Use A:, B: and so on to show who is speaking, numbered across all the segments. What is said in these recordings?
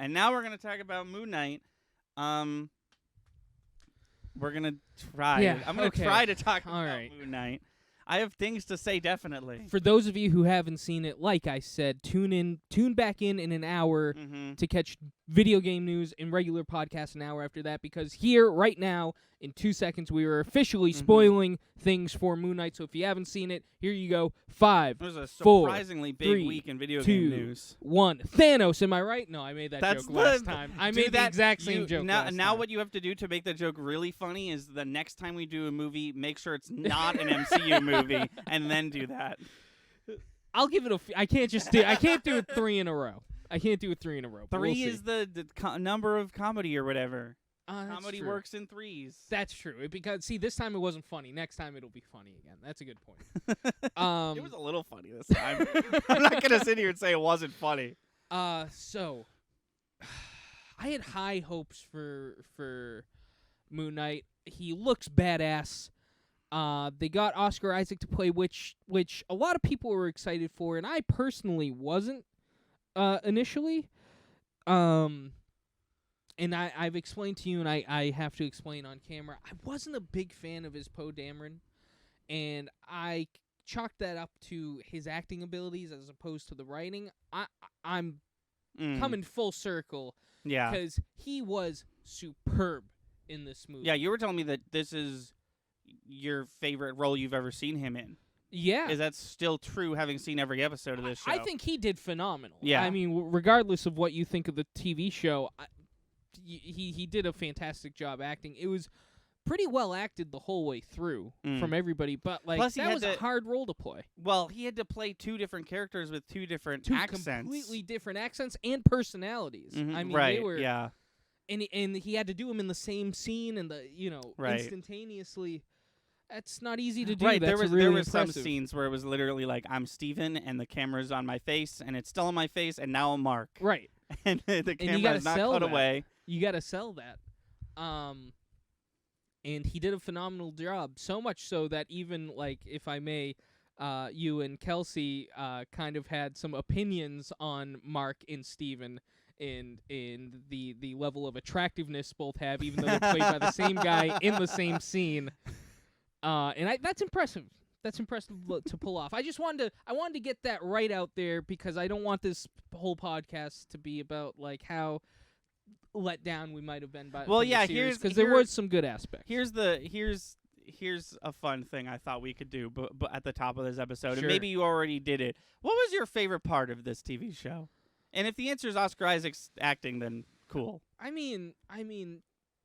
A: And now we're gonna talk about Moon Knight. We're gonna try.
B: Yeah,
A: I'm gonna
B: okay.
A: try to talk
B: All
A: about
B: right.
A: Moon Knight. I have things to say, definitely.
B: For those of you who haven't seen it, like I said, tune back in an hour
A: Mm-hmm.
B: to catch video game news and regular podcast an hour after that, because here, right now, in 2 seconds, we are officially spoiling things for Moon Knight. So if you haven't seen it, here you go. 5,
A: It was a
B: 4,
A: surprisingly big
B: 3,
A: week in video
B: 2,
A: game news.
B: 1. Thanos, am I right? No, I made that
A: That's
B: joke last time. I
A: do
B: made the
A: that-
B: exact same joke
A: Now,
B: last
A: now
B: time.
A: what you have to do to make the joke really funny is the next time we do a movie, make sure it's not an MCU movie, and then do that.
B: I'll give it I can't just do. I can't do it 3 in a row. I can't do it 3 in a row. But
A: 3
B: we'll
A: is
B: see.
A: the number of comedy or whatever.
B: That's
A: Comedy
B: true.
A: works in 3s.
B: That's true. Because see, this time it wasn't funny. Next time it'll be funny again. That's a good point.
A: It was a little funny this time. I'm not gonna sit here and say it wasn't funny.
B: So I had high hopes for Moon Knight. He looks badass. They got Oscar Isaac to play, which a lot of people were excited for, and I personally wasn't initially. And I've explained to you, and I have to explain on camera, I wasn't a big fan of his Poe Dameron, and I chalked that up to his acting abilities as opposed to the writing. I'm coming full circle,
A: Yeah.
B: because he was superb in this movie.
A: Yeah, you were telling me that this is your favorite role you've ever seen him in.
B: Yeah.
A: Is that still true, having seen every episode of this show?
B: I think he did phenomenal.
A: Yeah.
B: I mean, regardless of what you think of the TV show, he did a fantastic job acting. It was pretty well acted the whole way through from everybody, but like
A: Plus, he
B: that
A: had
B: was a hard role to play.
A: Well, he had to play 2 different characters with 2 different
B: Two
A: accents.
B: completely different accents and personalities.
A: Mhm,
B: I mean,
A: right,
B: they were
A: yeah.
B: and he had to do them in the same scene and
A: Right.
B: instantaneously. That's not easy to do.
A: Right,
B: That's
A: there was
B: really
A: some
B: impressive.
A: scenes where it was literally like, I'm Steven and the camera's on my face and it's still on my face and now I'm Mark.
B: Right.
A: And the
B: you
A: camera
B: gotta
A: is not
B: sell
A: cut
B: that.
A: away.
B: You got to sell that. And he did a phenomenal job. So much so that even, like, if I may, you and Kelsey kind of had some opinions on Mark and Steven and the level of attractiveness both have, even though they're played by the same guy in the same scene. And that's impressive. That's impressive to pull off. I wanted to get that right out there, because I don't want this whole podcast to be about like how let down we might have been by.
A: Well, yeah, here's
B: because there was some good aspects.
A: Here's a fun thing I thought we could do, but at the top of this episode,
B: Sure.
A: and maybe you already did it. What was your favorite part of this TV show? And if the answer is Oscar Isaac's acting, then cool.
B: I mean,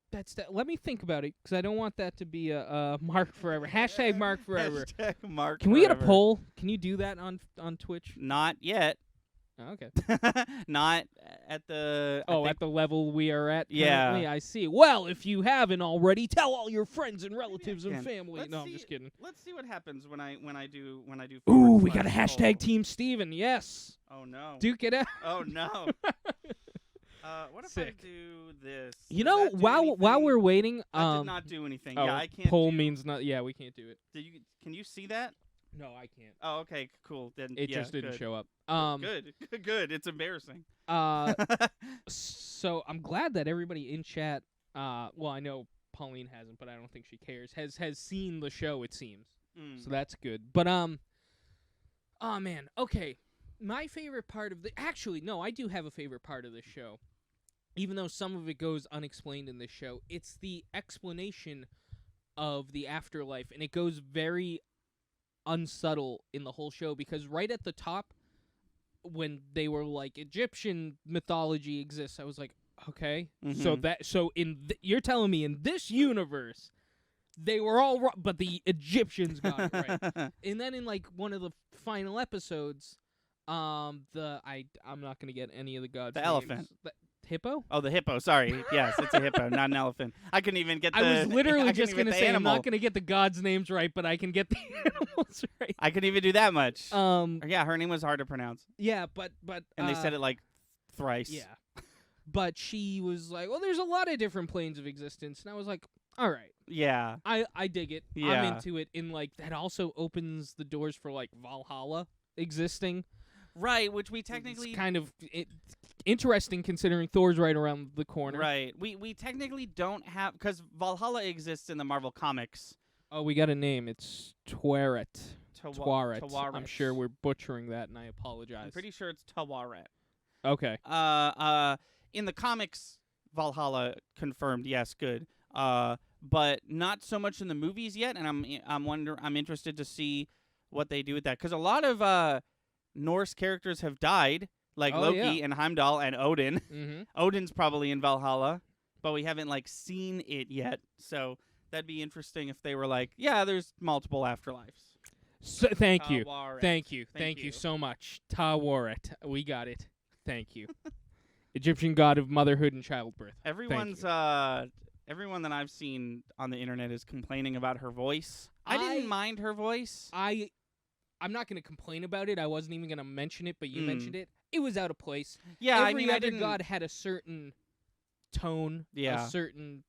B: that's that. Let me think about it, because I don't want that to be a Mark Forever. Hashtag Mark Forever.
A: Hashtag Mark
B: Can we get a
A: Forever.
B: poll? Can you do that on Twitch?
A: Not yet.
B: Oh, okay.
A: Not at the. I think
B: At the level we are at.
A: Yeah.
B: currently? I see. Well, if you haven't already, tell all your friends and relatives and
A: can.
B: family.
A: Let's
B: No, I'm
A: see-
B: just kidding.
A: Let's see what happens when I do.
B: Ooh, we got a
A: //
B: hashtag
A: poll.
B: Team Steven. Yes.
A: Oh no.
B: Duke it out.
A: Oh no. What if
B: Sick.
A: I do this?
B: You
A: Does
B: know,
A: that do
B: while
A: anything?
B: we're waiting,
A: I did not do anything.
B: oh,
A: Yeah, I can't.
B: poll
A: do,
B: means not. Yeah, we can't do it.
A: Can you see that?
B: No, I can't.
A: Oh, okay, cool. Then
B: It
A: yeah,
B: just didn't
A: good.
B: show up.
A: Good, good. It's embarrassing.
B: So I'm glad that everybody in chat. Well, I know Pauline hasn't, but I don't think she cares. Has seen the show. It seems. So that's good. But oh man. Okay. My favorite part of actually, no, I do have a favorite part of this show. Even though some of it goes unexplained in this show, it's the explanation of the afterlife, and it goes very unsubtle in the whole show, because right at the top, when they were like Egyptian mythology exists, I was like, okay, so you're telling me in this universe they were all wrong, but the Egyptians got it right. And then in like one of the final episodes, I'm not gonna get any of the gods.
A: The
B: names.
A: elephant.
B: The hippo.
A: Oh, the hippo. Sorry. Yes, it's a hippo, not an elephant. I couldn't even get the.
B: I was literally
A: I couldn't
B: just
A: even
B: gonna
A: get the
B: say
A: animal.
B: I'm not gonna get the gods' names right, but I can get the animals right.
A: I couldn't even do that much.
B: Um.
A: Yeah, her name was hard to pronounce,
B: Yeah, but
A: and they said it like thrice.
B: Yeah. But she was like, well, there's a lot of different planes of existence, and I was like, all right.
A: Yeah.
B: I dig it.
A: Yeah.
B: I'm into it. And like that also opens the doors for like Valhalla existing.
A: Right, which we technically
B: It's kind of interesting considering Thor's right around the corner.
A: Right. We technically don't have, because Valhalla exists in the Marvel Comics.
B: Oh, we got a name. It's Twaret. Twaret.
A: Tawaret.
B: I'm sure we're butchering that, and I apologize.
A: I'm pretty sure it's Tawaret.
B: Okay.
A: In the comics, Valhalla confirmed. Yes, good. But not so much in the movies yet, and I'm interested to see what they do with that, because a lot of Norse characters have died, like Loki and Heimdall and Odin.
B: Mm-hmm.
A: Odin's probably in Valhalla, but we haven't seen it yet. So that'd be interesting if they were like, yeah, there's multiple afterlives.
B: So, thank you.
A: Tawaret.
B: Thank you so much. Tawaret. We got it. Thank you. Egyptian god of motherhood and childbirth.
A: Everyone that I've seen on the internet is complaining about her voice. I didn't mind her voice.
B: I'm not going to complain about it. I wasn't even going to mention it, but you mentioned it. It was out of place.
A: Yeah,
B: Every other god had a certain tone, a certain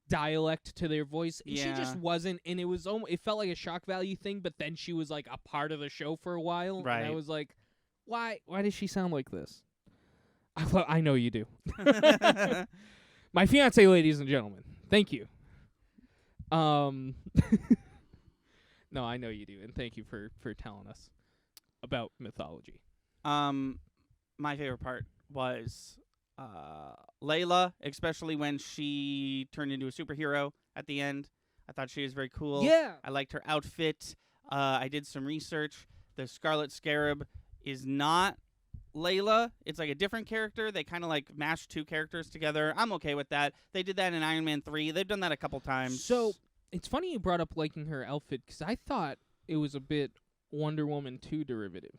B: dialect to their voice. And she just wasn't, and it felt like a shock value thing, but then she was like a part of the show for a while.
A: Right.
B: And I was like, why does she sound like this? I know you do. My fiance, ladies and gentlemen. Thank you. No, I know you do, and thank you for telling us about mythology.
A: My favorite part was Layla, especially when she turned into a superhero at the end. I thought she was very cool.
B: Yeah.
A: I liked her outfit. I did some research. The Scarlet Scarab is not Layla. It's like a different character. They kind of mashed two characters together. I'm okay with that. They did that in Iron Man 3. They've done that a couple times.
B: So, it's funny you brought up liking her outfit, because I thought it was a bit Wonder Woman 2 derivative.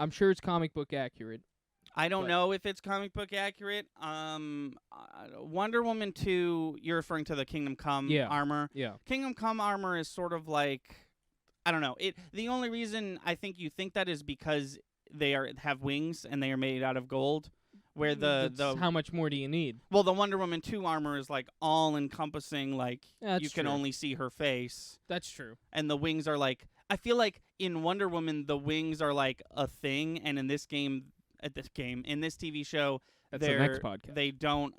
B: I'm sure it's comic book accurate.
A: I don't know if it's comic book accurate. Wonder Woman 2, you're referring to the Kingdom Come armor.
B: Yeah.
A: Kingdom Come armor is sort of I don't know. The only reason I think you think that is because they have wings and they are made out of gold. Where the
B: how much more do you need?
A: Well, the Wonder Woman 2 armor is all encompassing. You can only see her face.
B: That's true.
A: And the wings are I feel like in Wonder Woman the wings are a thing, and in this TV show,
B: that's the next podcast.
A: They don't.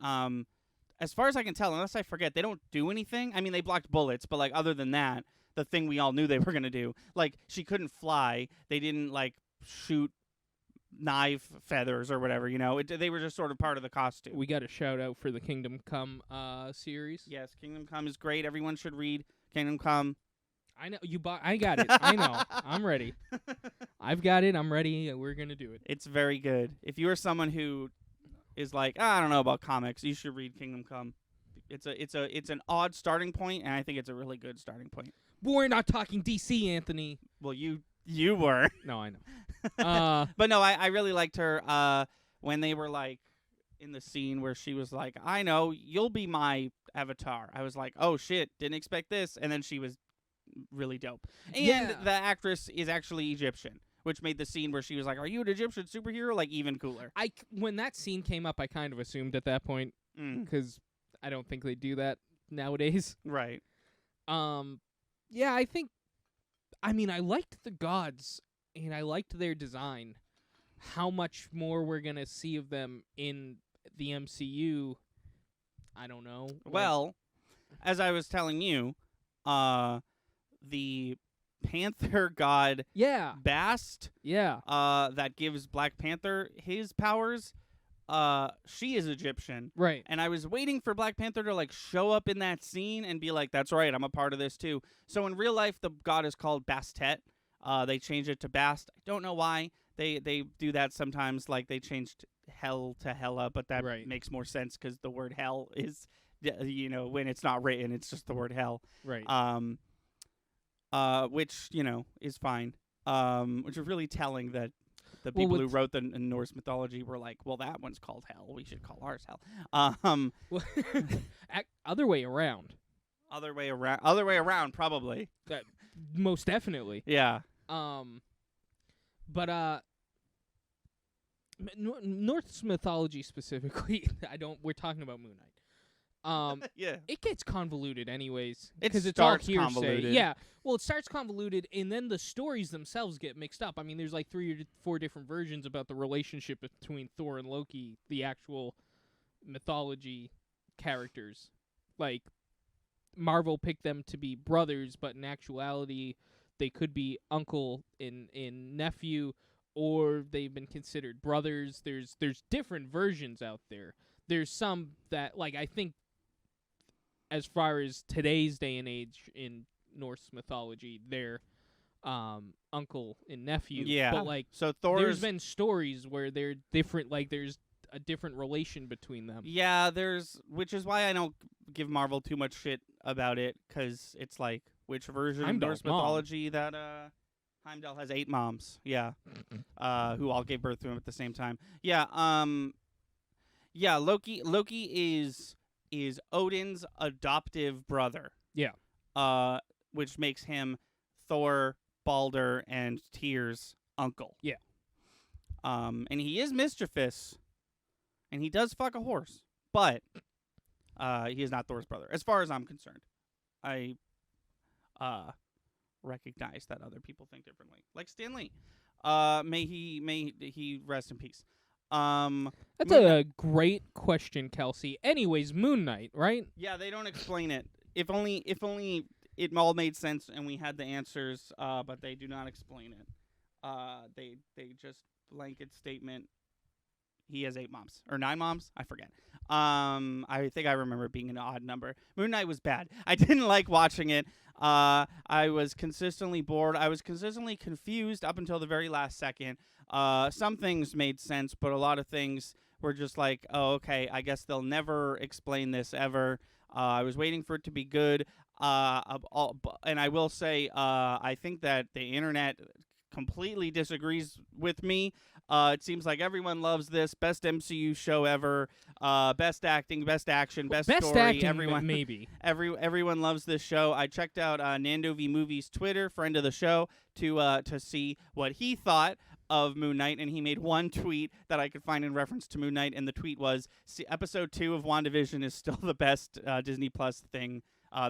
A: As far as I can tell, unless I forget, they don't do anything. I mean, they blocked bullets, but other than that, the thing we all knew they were gonna do, she couldn't fly. They didn't shoot knife feathers or whatever, they were just sort of part of the costume.
B: We got a shout out for the Kingdom Come series.
A: Yes, Kingdom Come is great. Everyone should read Kingdom Come.
B: I know I got it. I know. I'm ready. I've got it. I'm ready. We're gonna do it.
A: It's very good. If you are someone who is I don't know about comics, you should read Kingdom Come. It's an odd starting point, and I think it's a really good starting point.
B: We're not talking DC, Anthony.
A: Well, you were.
B: No, I know.
A: But no, I really liked her when they were in the scene where she was I know, you'll be my avatar. I was oh shit, didn't expect this. And then she was really dope. And the actress is actually Egyptian, which made the scene where she was are you an Egyptian superhero even cooler.
B: When that scene came up, I kind of assumed at that point, because I don't think they do that nowadays.
A: Right.
B: Yeah, I liked the gods, and I liked their design. How much more we're going to see of them in the MCU, I don't know.
A: Well, as I was telling you, the Panther god Bast, that gives Black Panther his powers, she is Egyptian.
B: Right.
A: And I was waiting for Black Panther to show up in that scene and be that's right, I'm a part of this too. So in real life, the god is called Bastet. They changed it to Bast. I don't know why. They do that sometimes, they changed hell to Hela, but that makes more sense because the word hell is, when it's not written, it's just the word hell.
B: Right.
A: Which, is fine. Which is really telling that the people who wrote the Norse mythology were well, that one's called hell. We should call ours hell.
B: Other way around.
A: Other way around, probably.
B: Most definitely.
A: Yeah.
B: But Norse mythology specifically, we're talking about Moon
A: Yeah.
B: It gets convoluted anyways
A: It
B: because it's all
A: starts
B: hearsay.
A: convoluted.
B: Yeah, well, it starts convoluted, and then the stories themselves get mixed up. I mean, there's like 3 or 4 different versions about the relationship between Thor and Loki, the actual mythology characters. Like, Marvel picked them to be brothers, but in actuality, they could be uncle and nephew, or they've been considered brothers. There's different versions out there. There's some that, like, I think, as far as today's day and age in Norse mythology, they're uncle and nephew.
A: Yeah.
B: But, like,
A: So
B: there's
A: Thor's
B: been stories where they're different. Like, there's a different relation between them.
A: Yeah, which is why I don't give Marvel too much shit about it, because it's like, which version of
B: Heimdall's
A: Norse mythology that Heimdall has 8 moms, yeah, who all gave birth to him at the same time. Yeah, Loki is Odin's adoptive brother.
B: Yeah.
A: Which makes him Thor, Balder, and Tyr's uncle.
B: Yeah.
A: And he is mischievous. And he does fuck a horse, but he is not Thor's brother, as far as I'm concerned. I recognize that other people think differently, like Stan Lee. May he rest in peace.
B: That's a great question, Kelsey. Anyways, Moon Knight, right?
A: Yeah, they don't explain it. If only it all made sense and we had the answers, but they do not explain it. They just blanket statement. He has 8 moms. Or 9 moms? I forget. I think I remember it being an odd number. Moon Knight was bad. I didn't like watching it. I was consistently bored. I was consistently confused up until the very last second. Some things made sense, but a lot of things were just like, oh, okay, I guess they'll never explain this ever. I was waiting for it to be good. And I will say, I think that the internet completely disagrees with me. It seems like everyone loves this. Best MCU show ever. Best acting, best action, best story.
B: Acting,
A: everyone,
B: maybe.
A: Everyone loves this show. I checked out Nando V Movies Twitter, friend of the show, to see what he thought of Moon Knight, and he made one tweet that I could find in reference to Moon Knight, and the tweet was, episode 2 of WandaVision is still the best Disney Plus thing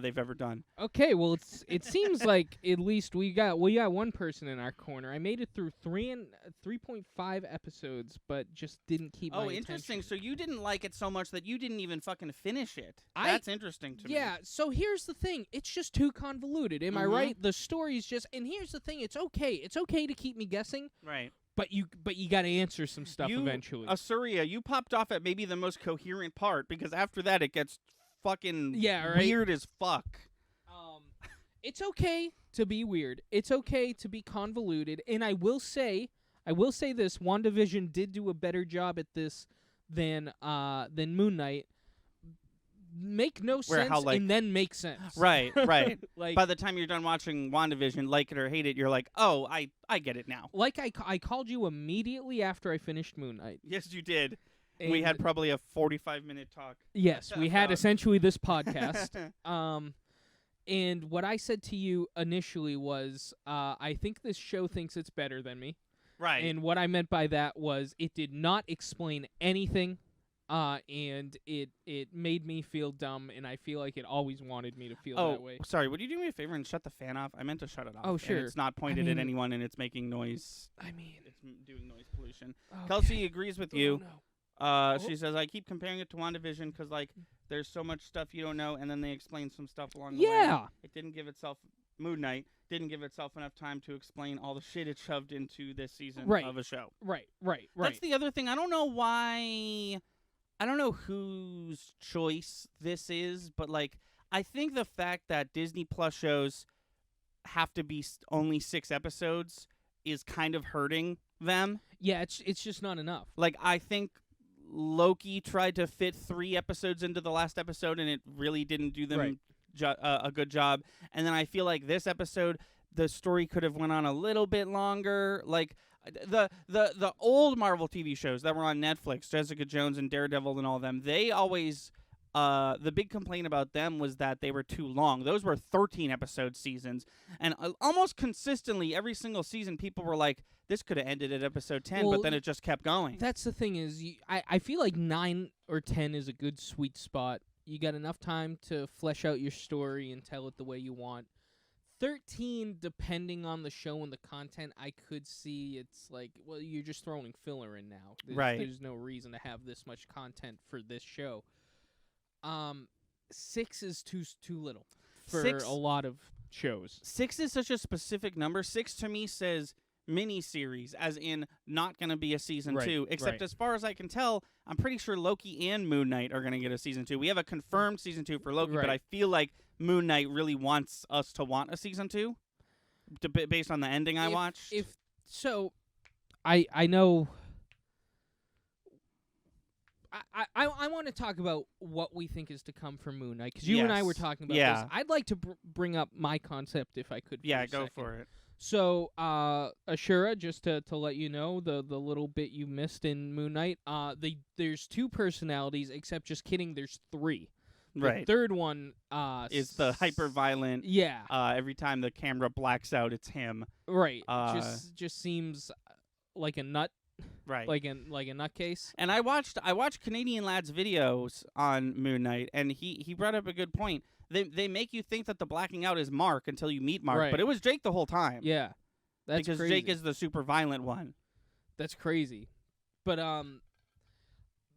A: they've ever done.
B: Okay, well, it seems like at least we got one person in our corner. I made it through 3.5 episodes, but just didn't keep my attention.
A: Interesting. So you didn't like it so much that you didn't even fucking finish it. That's interesting to me.
B: Yeah, so here's the thing. It's just too convoluted. Am I right? The story's just... And here's the thing. It's okay. It's okay to keep me guessing.
A: Right.
B: But you got to answer some stuff eventually.
A: Asuria, you popped off at maybe the most coherent part, because after that it gets fucking weird as fuck.
B: It's okay to be weird. It's okay to be convoluted. And I will say this: WandaVision did do a better job at this than Moon Knight. Make no sense and then make sense.
A: Right.
B: Like,
A: by the time you're done watching WandaVision, like it or hate it, you're like, oh, I get it now.
B: Like I called you immediately after I finished Moon Knight.
A: Yes, you did. And we had probably a 45-minute talk.
B: Yes, we had essentially this podcast. And what I said to you initially was, I think this show thinks it's better than me.
A: Right.
B: And what I meant by that was it did not explain anything, and it made me feel dumb, and I feel like it always wanted me to feel that way.
A: Sorry, would you do me a favor and shut the fan off? I meant to shut it off.
B: Oh, sure.
A: And it's not pointed at anyone, and it's making noise.
B: I mean...
A: It's doing noise pollution.
B: Okay.
A: Kelsey agrees with you.
B: No.
A: She says, I keep comparing it to WandaVision because, like, there's so much stuff you don't know, and then they explain some stuff along the way.
B: Yeah.
A: It didn't give itself... Moon Knight didn't give itself enough time to explain all the shit it shoved into this season of a show.
B: Right.
A: That's the other thing. I don't know why... I don't know whose choice this is, but, like, I think the fact that Disney Plus shows have to be only 6 episodes is kind of hurting them.
B: Yeah, it's just not enough.
A: Like, I think Loki tried to fit 3 episodes into the last episode, and it really didn't do them a good job. And then I feel like this episode, the story could have went on a little bit longer. Like, the old Marvel TV shows that were on Netflix, Jessica Jones and Daredevil and all of them, they always... the big complaint about them was that they were too long. Those were 13-episode seasons. And almost consistently, every single season, people were like, this could have ended at episode 10, but then it just kept going.
B: That's the thing is, I feel like 9 or 10 is a good sweet spot You got enough time to flesh out your story and tell it the way you want. 13, depending on the show and the content, I could see it's like, well, you're just throwing filler in now. There's no reason to have this much content for this show. 6 is too little for a lot of shows.
A: 6 is such a specific number. 6 to me says mini-series, as in not going to be a season 2. Except as far as I can tell, I'm pretty sure Loki and Moon Knight are going to get a season 2. We have a confirmed season 2 for Loki, but I feel like Moon Knight really wants us to want a season 2, based on the ending I watched.
B: I know. I want to talk about what we think is to come from Moon Knight, because you and I were talking about this. I'd like to bring up my concept if I could.
A: Go for it.
B: So, Ashura, just to let you know, the little bit you missed in Moon Knight, there's 2 personalities, except just kidding, there's 3. The third one
A: is the hyper-violent.
B: Yeah.
A: Every time the camera blacks out, it's him.
B: Right. Just seems like a nut.
A: Right.
B: Like a nutcase.
A: And I watched Canadian Lad's videos on Moon Knight, and he brought up a good point. They make you think that the blacking out is Mark until you meet Mark, but it was Jake the whole time.
B: Yeah. That's
A: because
B: crazy.
A: Jake is the super violent one.
B: That's crazy. But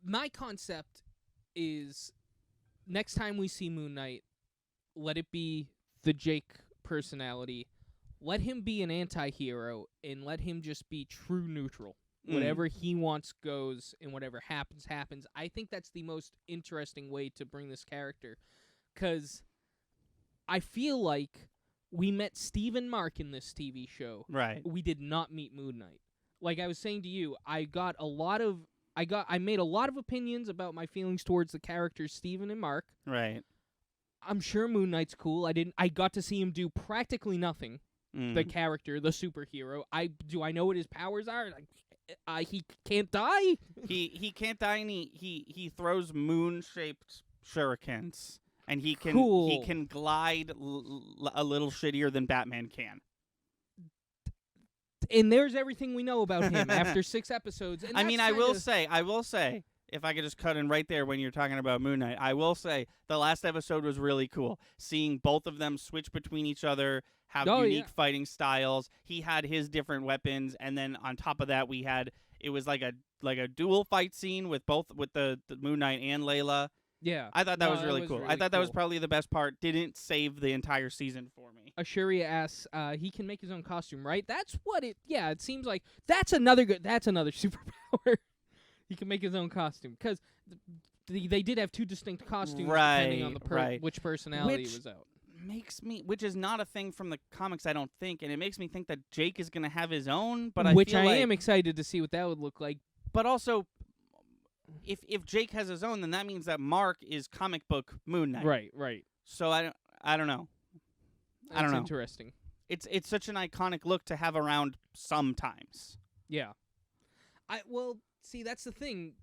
B: my concept is next time we see Moon Knight, let it be the Jake personality. Let him be an anti-hero and let him just be true neutral. Whatever he wants goes, and whatever happens, happens. I think that's the most interesting way to bring this character, because I feel like we met Steve and Mark in this TV show.
A: Right.
B: We did not meet Moon Knight. Like I was saying to you, I made a lot of opinions about my feelings towards the characters Steven and Mark.
A: Right.
B: I'm sure Moon Knight's cool. I got to see him do practically nothing. The character, the superhero. Do I know what his powers are? He can't die.
A: He can't die, and he throws moon-shaped shurikens, and he can glide a little shittier than Batman can.
B: And there's everything we know about him after 6 episodes. And
A: I will say, if I could just cut in right there when you're talking about Moon Knight, I will say the last episode was really cool. Seeing both of them switch between each other, have unique fighting styles. He had his different weapons, and then on top of that, it was like a dual fight scene with the Moon Knight and Layla.
B: Yeah.
A: I thought that was really cool. I thought that was probably the best part. Didn't save the entire season for me.
B: Ashuria asks, he can make his own costume, right? That's what it seems like. That's another superpower. He can make his own costume, because they did have 2 distinct costumes depending on which personality was out.
A: Which is not a thing from the comics, I don't think, and it makes me think that Jake is going to have his own, but
B: I am excited to see what that would look like.
A: But also, if Jake has his own, then that means that Mark is comic book Moon Knight.
B: Right.
A: So I don't know. I don't know.
B: That's interesting.
A: It's such an iconic look to have around sometimes.
B: Yeah. See, that's the thing.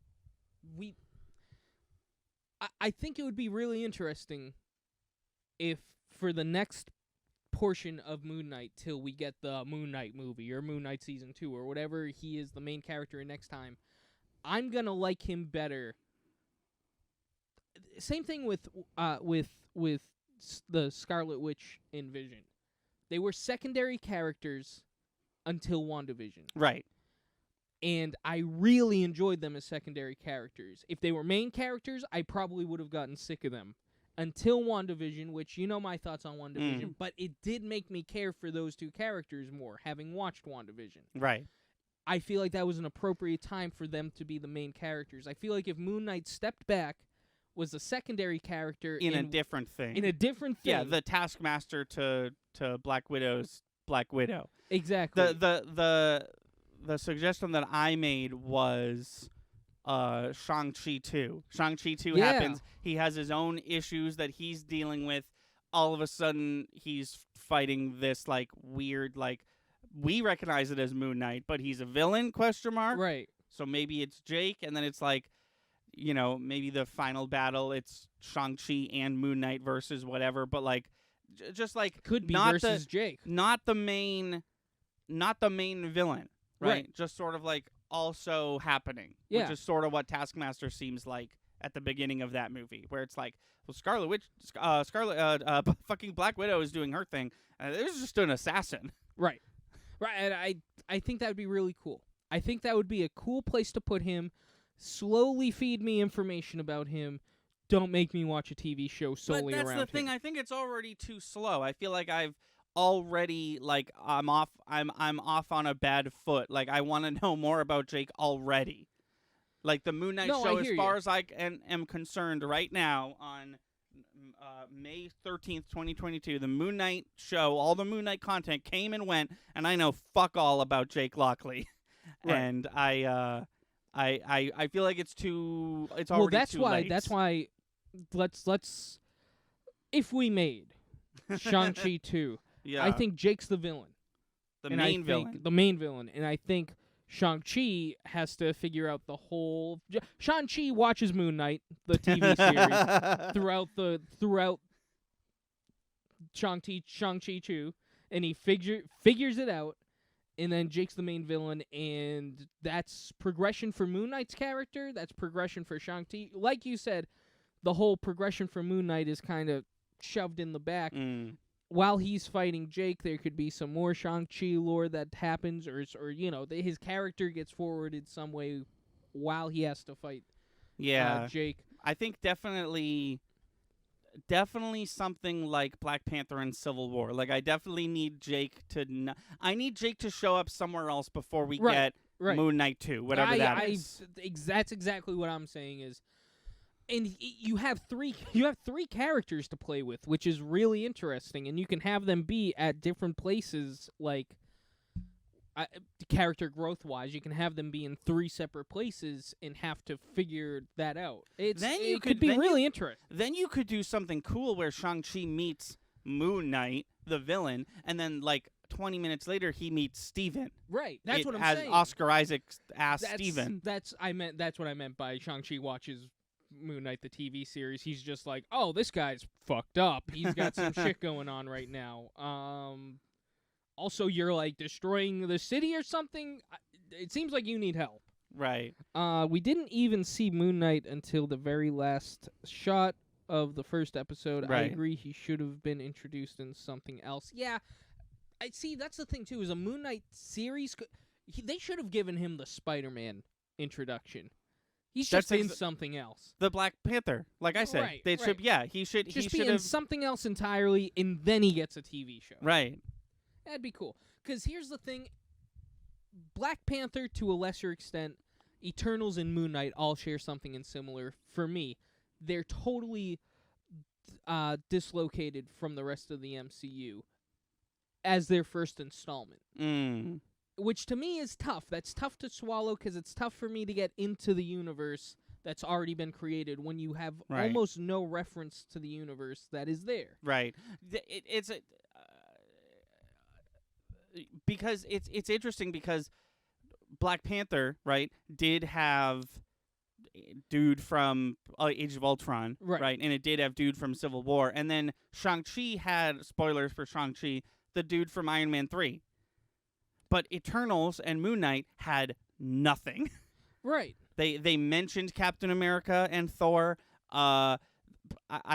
B: I think it would be really interesting if for the next portion of Moon Knight till we get the Moon Knight movie or Moon Knight season 2 or whatever he is the main character in next time, I'm gonna like him better. Same thing with the Scarlet Witch and Vision. They were secondary characters until WandaVision.
A: Right.
B: And I really enjoyed them as secondary characters. If they were main characters, I probably would have gotten sick of them. Until WandaVision, which you know my thoughts on WandaVision, but it did make me care for those 2 characters more, having watched WandaVision.
A: Right.
B: I feel like that was an appropriate time for them to be the main characters. I feel like if Moon Knight stepped back, was a secondary character
A: in a different thing.
B: Yeah,
A: the Taskmaster to Black Widow's Black Widow.
B: Exactly.
A: The suggestion that I made was Shang-Chi 2. Shang-Chi 2 happens. He has his own issues that he's dealing with. All of a sudden, he's fighting this, like, weird, like, we recognize it as Moon Knight, but he's a villain, ?
B: Right.
A: So maybe it's Jake, and then it's like, maybe the final battle, it's Shang-Chi and Moon Knight versus whatever, but, like, just, like...
B: Could be versus Jake.
A: Not the main villain. Right. Just sort of like also happening.
B: Yeah.
A: Which is sort of what Taskmaster seems like at the beginning of that movie, where it's like, well, fucking Black Widow is doing her thing. It was just an assassin.
B: Right. And I think that would be really cool. I think that would be a cool place to put him. Slowly feed me information about him. Don't make me watch a TV show solely around him.
A: But that's the thing. I think it's already too slow. I feel like I've already, like, I'm off on a bad foot. Like, I want to know more about Jake already. Like, the Moon Knight show, as far as I am concerned right now, on May 13th, 2022, the Moon Knight show, all the Moon Knight content came and went, and I know fuck all about Jake Lockley. Right. And I feel like it's already too late.
B: That's why let's if we made Shang-Chi 2,
A: yeah.
B: I think Jake's the villain.
A: The main villain.
B: And I think Shang-Chi has to figure out the whole... Shang-Chi watches Moon Knight, the TV series, throughout Shang-Chi 2, and he figures it out, and then Jake's the main villain, and that's progression for Moon Knight's character, that's progression for Shang-Chi. Like you said, the whole progression for Moon Knight is kind of shoved in the back. While he's fighting Jake, there could be some more Shang-Chi lore that happens, or his character gets forwarded some way while he has to fight Jake. I
A: think definitely something like Black Panther and Civil War. Like, I definitely need Jake to... I need Jake to show up somewhere else before we get Moon Knight 2, whatever that is.
B: That's exactly what I'm saying is... And you have three characters to play with, which is really interesting, and you can have them be at different places, like character growth-wise. You can have them be in 3 separate places and have to figure that out. It could be really interesting.
A: Then you could do something cool where Shang-Chi meets Moon Knight, the villain, and then, like, 20 minutes later, he meets Steven.
B: Right, that's what I'm saying.
A: As Oscar Isaac asked Steven.
B: That's what I meant by Shang-Chi watches Moon Knight, the TV series. He's just like, oh, this guy's fucked up. He's got some shit going on right now. Also, you're, like, destroying the city or something. It seems like you need help.
A: Right.
B: We didn't even see Moon Knight until the very last shot of the first episode.
A: Right.
B: I agree he should have been introduced in something else. Yeah, I see. That's the thing, too, is a Moon Knight series. They should have given him the Spider-Man introduction. He's just in something else.
A: The Black Panther, like I said, he should
B: be in something else entirely, and then he gets a TV show.
A: Right.
B: That'd be cool. Because here's the thing: Black Panther, to a lesser extent, Eternals and Moon Knight all share something in similar. For me, they're totally dislocated from the rest of the MCU as their first installment. Which to me is tough. That's tough to swallow because it's tough for me to get into the universe that's already been created when you have almost no reference to the universe that is there.
A: Right. Because it's interesting because Black Panther, right, did have dude from Age of Ultron, right, and it did have dude from Civil War, and then Shang-Chi had, spoilers for Shang-Chi, the dude from Iron Man 3. But Eternals and Moon Knight had nothing.
B: Right.
A: They mentioned Captain America and Thor. I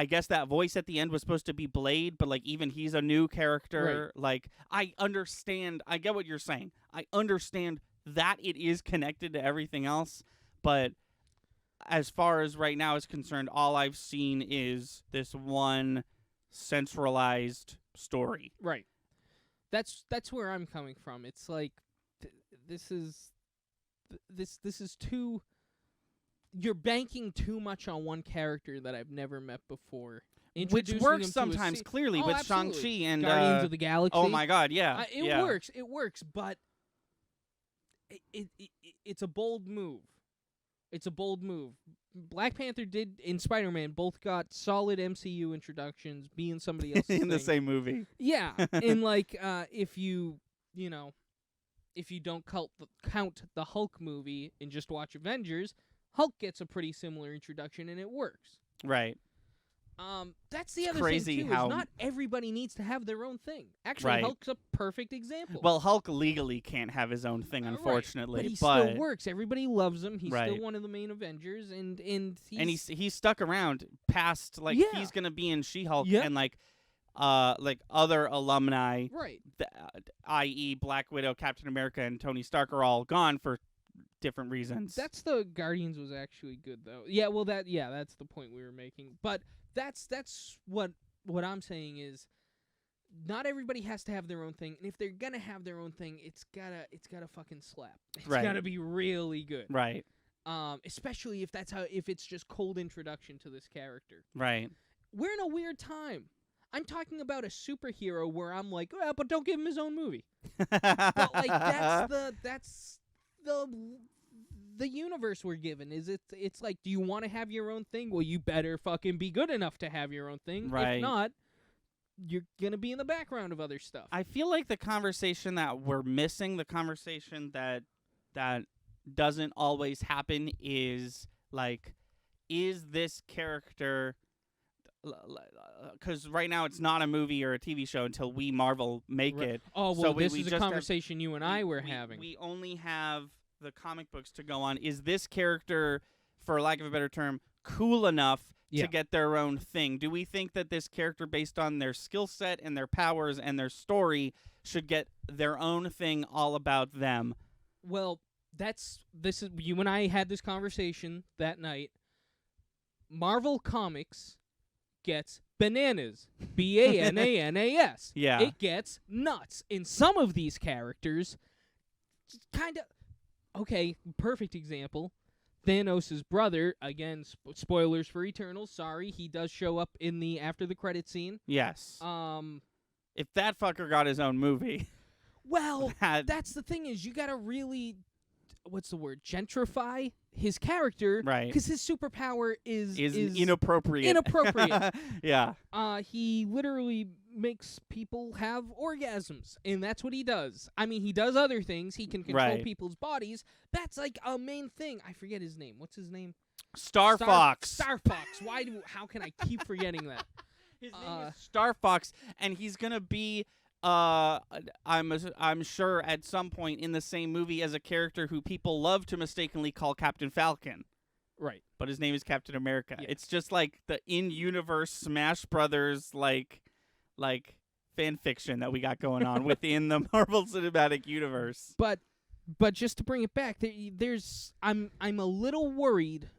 A: guess that voice at the end was supposed to be Blade, but, like, even he's a new character. Right. Like, I understand. I get what you're saying. I understand that it is connected to everything else. But as far as right now is concerned, all I've seen is this one centralized story.
B: Right. That's where I'm coming from. It's like this is too. You're banking too much on one character that I've never met before.
A: Which works sometimes, clearly, with Shang-Chi and
B: Guardians of the Galaxy.
A: Oh my God, yeah,
B: it works, but it's a bold move. It's a bold move. Black Panther did in Spider-Man both got solid MCU introductions, being somebody else's
A: in the same movie.
B: Yeah, and like if you don't count the Hulk movie and just watch Avengers, Hulk gets a pretty similar introduction and it works.
A: Right.
B: That's the other
A: crazy
B: thing too.
A: how
B: Is not everybody needs to have their own thing. Actually,
A: Right.
B: Hulk's a perfect example.
A: Well, Hulk legally can't have his own thing, unfortunately,
B: right. But he still works. Everybody loves him. He's
A: Right.
B: still one of the main Avengers, and
A: he's stuck around past
B: Yeah.
A: he's gonna be in She-Hulk
B: Yep.
A: and other alumni,
B: right.
A: i.e. Black Widow, Captain America, and Tony Stark are all gone for different reasons.
B: That's the Guardians was actually good though. Yeah, well that's the point we were making. But that's what I'm saying is not everybody has to have their own thing, and if they're gonna have their own thing, it's gotta fucking slap. It's
A: Right.
B: gotta be really good.
A: Right.
B: Especially if it's just cold introduction to this character.
A: Right.
B: We're in a weird time. I'm talking about a superhero where I'm like, well, but don't give him his own movie. But like that's the universe we're given. It's like, do you want to have your own thing? Well, you better fucking be good enough to have your own thing.
A: Right.
B: If not, you're gonna be in the background of other stuff.
A: I feel like the conversation that we're missing, the conversation that doesn't always happen is like, is this character? Because right now it's not a movie or a TV show until we Marvel make
B: Right.
A: it.
B: Oh, well,
A: So
B: this
A: we
B: is a
A: just have-
B: conversation you and I were having.
A: We only have the comic books to go on. Is this character, for lack of a better term, cool enough
B: Yeah.
A: to get their own thing? Do we think that this character, based on their skill set and their powers and their story, should get their own thing all about them?
B: Well, this is you and I had this conversation that night. Marvel Comics gets bananas. BANANAS.
A: Yeah.
B: It gets nuts. In some of these characters, kind of okay, perfect example. Thanos' brother, again, spoilers for Eternals, sorry, he does show up in the after the credit scene.
A: Yes. If that fucker got his own movie.
B: Well, that's the thing is you got to really, what's the word, gentrify his character.
A: Right.
B: Because his superpower is
A: inappropriate.
B: Inappropriate.
A: Yeah.
B: He literally makes people have orgasms, and that's what he does. I mean, he does other things. He can control
A: Right.
B: people's bodies. That's like a main thing. I forget his name. What's his name?
A: Star Fox.
B: Star Fox. How can I keep forgetting that?
A: His name is Star Fox, and he's gonna be I'm sure at some point in the same movie as a character who people love to mistakenly call Captain Falcon.
B: Right.
A: But his name is Captain America.
B: Yeah.
A: It's just like the in-universe Smash Brothers like fan fiction that we got going on within the Marvel Cinematic Universe.
B: But just to bring it back, I'm a little worried.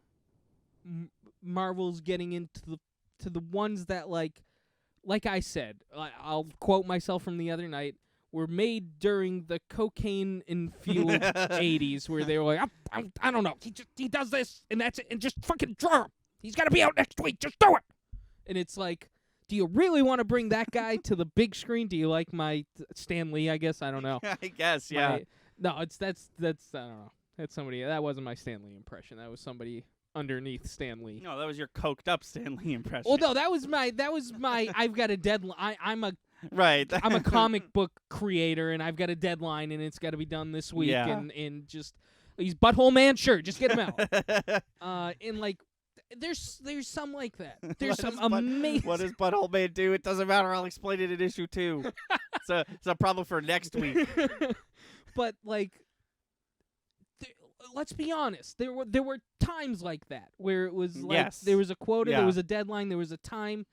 B: Marvel's getting into the ones that like I said, I'll quote myself from the other night, were made during the cocaine-infused 80s, where they were like, I don't know, he does this, and that's it, and just fucking draw him. He's got to be out next week, just do it. And it's like, do you really want to bring that guy to the big screen? Do you like my Stan Lee, I guess? I don't know.
A: I guess, yeah.
B: No, that's I don't know. That's somebody, that wasn't my Stan Lee impression. That was somebody underneath Stan Lee.
A: No, that was your coked up Stan Lee impression.
B: Well, no, that was my I've got a deadline. I'm a comic book creator, and I've got a deadline, and it's got to be done this week.
A: Yeah.
B: And just he's Butthole Man, sure, just get him out. And like, there's some like that. There's some amazing.
A: What does Butthole Man do? It doesn't matter. I'll explain it in issue 2. It's a problem for next week.
B: But like, let's be honest. There were times like that where it was like there was a quota, there was a deadline, there was a time,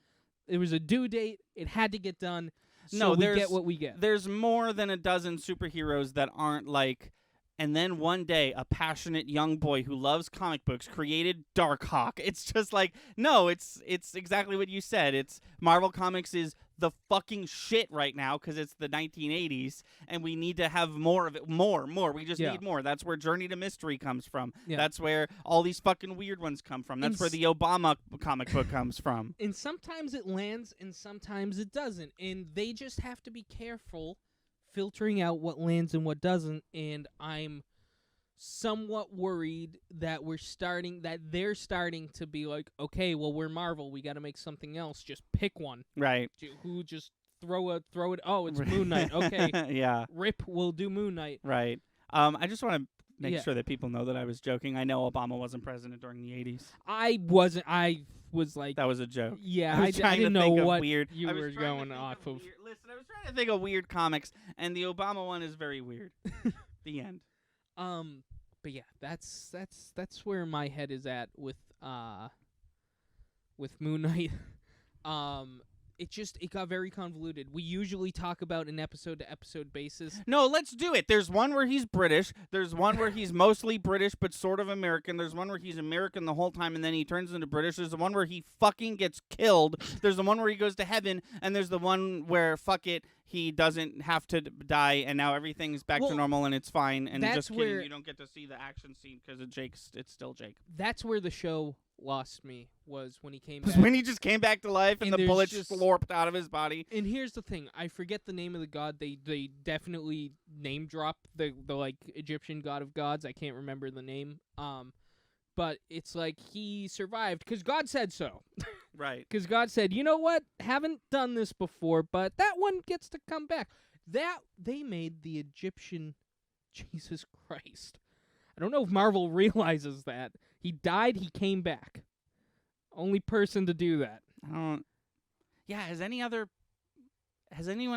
B: there was a due date. It had to get done. So we get what we get.
A: There's more than a dozen superheroes that aren't like. And then one day, a passionate young boy who loves comic books created Darkhawk. It's just like, no, it's exactly what you said. It's Marvel Comics is the fucking shit right now because it's the 1980s, and we need to have more of it. More. We just need more. That's where Journey to Mystery comes from.
B: Yeah.
A: That's where all these fucking weird ones come from. That's where the Obama comic book comes from.
B: And sometimes it lands, and sometimes it doesn't. And they just have to be careful filtering out what lands and what doesn't, and I'm somewhat worried that they're starting to be like, okay, well, we're Marvel, we got to make something else. Just pick one.
A: Right.
B: Who just throw it? Oh, it's Moon Knight. Okay.
A: Yeah.
B: Rip will do Moon Knight.
A: Right. I just want to make sure that people know that I was joking. I know Obama wasn't president during the 80s.
B: I wasn't. I was like,
A: That was a joke.
B: yeah,
A: I was
B: I
A: trying
B: didn't
A: to
B: know
A: think of
B: what
A: weird.
B: you
A: I was
B: were
A: trying to
B: going
A: think
B: off of.
A: Listen, I was trying to think of weird comics, and the Obama one is very weird. The end.
B: But yeah, that's where my head is at with Moon Knight. It got very convoluted. We usually talk about an episode to episode basis.
A: No, let's do it. There's one where he's British. There's one where he's mostly British but sort of American. There's one where he's American the whole time and then he turns into British. There's the one where he fucking gets killed. There's the one where he goes to heaven, and there's the one where fuck it, he doesn't have to die and now everything's back to normal and it's fine. And
B: that's
A: just kidding,
B: where
A: you don't get to see the action scene because it's still Jake.
B: That's where the show lost me, was when he came
A: Was
B: back.
A: when he just came back to life and the bullets slurped out of his body.
B: And here's the thing, I forget the name of the god. They definitely name drop the like Egyptian god of gods. I can't remember the name. But it's like he survived because God said so.
A: Right.
B: Because God said, you know what? Haven't done this before, but that one gets to come back. That they made the Egyptian Jesus Christ. I don't know if Marvel realizes that. He died, he came back. Only person to do that.
A: I don't. Yeah, has anyone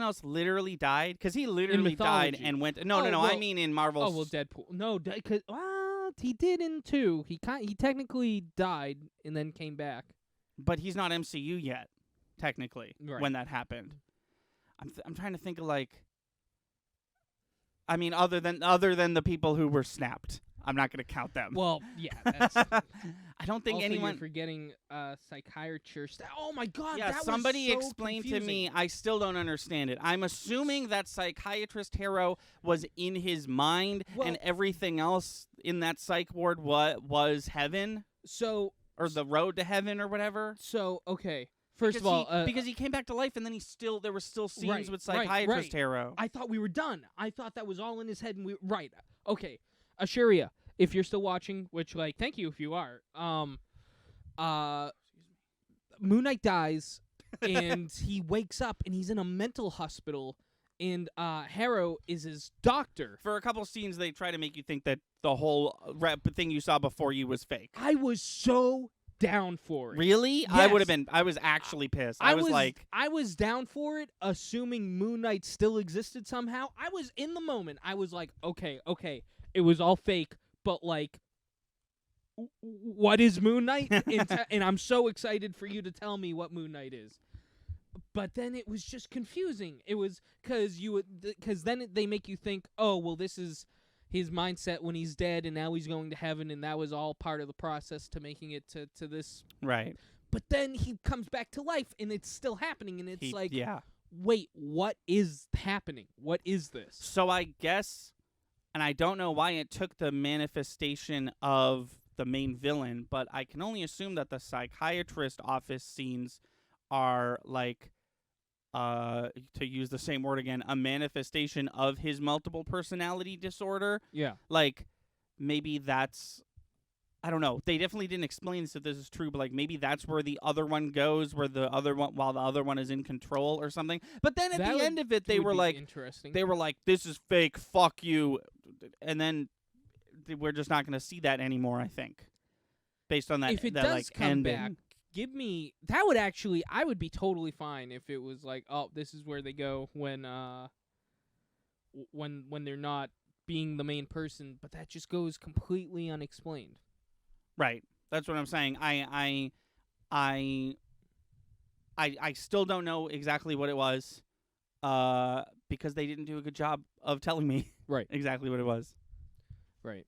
A: else literally died? Because he literally died and went. No.
B: Well,
A: I mean in Marvel.
B: Oh well, Deadpool. No, because he did in 2. He technically died and then came back.
A: But he's not MCU yet, technically, when that happened. I'm trying to think of like. I mean, other than the people who were snapped. I'm not going to count them.
B: Well, yeah. That's
A: I don't think
B: also
A: anyone.
B: You're forgetting psychiatrist. Oh my God!
A: Yeah,
B: that
A: somebody
B: was so
A: explained
B: confusing.
A: to me. I still don't understand it. I'm assuming that psychiatrist hero was in his mind, and everything else in that psych ward was heaven.
B: So,
A: or the road to heaven, or whatever.
B: So, okay. First of all,
A: because he came back to life, and then there were still scenes with psychiatrist hero.
B: I thought we were done. I thought that was all in his head, and okay. Asheria, if you're still watching, which, like, thank you if you are, Moon Knight dies, and he wakes up, and he's in a mental hospital, and Harrow is his doctor.
A: For a couple scenes, they try to make you think that the whole thing you saw before you was fake.
B: I was so down for it.
A: Really?
B: Yes.
A: I was actually pissed.
B: I was down for it, assuming Moon Knight still existed somehow. I was in the moment. I was like, okay. It was all fake, but like, what is Moon Knight? And I'm so excited for you to tell me what Moon Knight is. But then it was just confusing. It was because then they make you think, oh, well, this is his mindset when he's dead, and now he's going to heaven, and that was all part of the process to making it to this.
A: Right.
B: But then he comes back to life, and it's still happening, and it's
A: yeah.
B: Wait, what is happening? What is this?
A: So I guess, and I don't know why it took the manifestation of the main villain, but I can only assume that the psychiatrist office scenes are like, to use the same word again, a manifestation of his multiple personality disorder.
B: Yeah.
A: Like, maybe that's, I don't know. They definitely didn't explain this if this is true, but like maybe that's where the other one goes, while the other one is in control or something. But then at the end of it, they were like, this is fake, fuck you. And then we're just not going to see that anymore, I think. Based on that,
B: if it
A: that
B: does
A: like
B: come
A: ending.
B: back, give me that would actually, I would be totally fine if it was like, oh, this is where they go when they're not being the main person, but that just goes completely unexplained.
A: Right. That's what I'm saying. I still don't know exactly what it was, because they didn't do a good job of telling me exactly what it was.
B: Right.